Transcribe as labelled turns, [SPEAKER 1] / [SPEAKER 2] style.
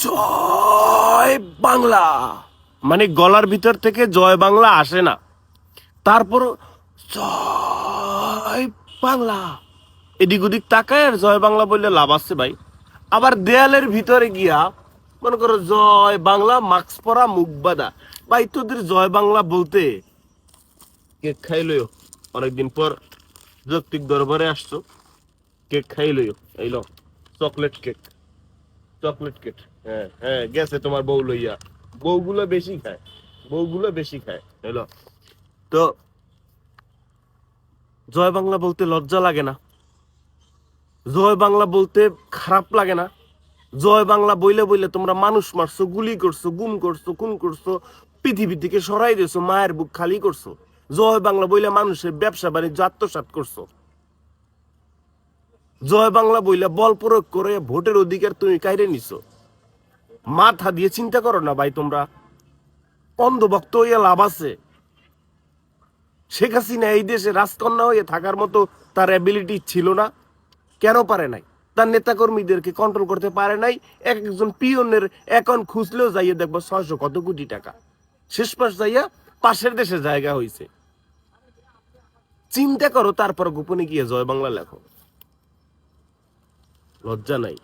[SPEAKER 1] জয় বাংলা মানে গলার ভিতর থেকে জয় বাংলা আসে না, তারপর জয় বাংলা এদিক ওদিক তাকায় আর জয় বাংলা বললে লাভ আছে ভাই। আবার দেয়ালের ভিতরে গিয়া মনে করো জয় বাংলা মাস্ক পরা মুখ বাঁধা, ভাই তোদের জয় বাংলা বলতে কেক খাই লইও, অনেকদিন পর যৌক্তিক দরবারে আসছো, কেক খাই লইও, এই লো চকলেট কেক, চকলেট কেক। হ্যাঁ হ্যাঁ গেছে তোমার বউ লইয়া, বউগুলো বেশি খায়, বউগুলো বেশি খায়। হ্যালো, তো জয় বাংলা বলতে লজ্জা লাগে না? জয় বাংলা বলতে খারাপ লাগে না? জয় বাংলা বইলে বইলে তোমরা মানুষ মারছো, গুলি করছো, গুম করছো, খুন করছো, পৃথিবী থেকে সরাই দিয়েছো, মায়ের বুক খালি করছো। জয় বাংলা বইলে মানুষের ব্যবসা বাণিজ্য আত্মসাৎ করছো। জয় বাংলা বইলে বল প্রয়োগ করে ভোটের অধিকার তুমি কাইরে নিছো। মাথা দিয়ে চিন্তা করো না ভাই, তোমরা অন্ধভক্ত হইয়া লাভ আছে? শেখ হাসিনা এই দেশে রাজকন্যা হয়ে থাকার মতো তার অ্যাবিলিটি ছিল না? কেন পারে নাই? তার নেতাকর্মীদেরকে কন্ট্রোল করতে পারে নাই। এক একজন পিয়নের অ্যাকাউন্ট খুঁজলেও যাইয়ে দেখবো 600 কত কোটি টাকা, শেষ পাশ যাইয়া পাশের দেশে জায়গা হইছে। চিন্তা করো, তারপর গোপনে গিয়ে জয় বাংলা লেখো, লজ্জা নাই?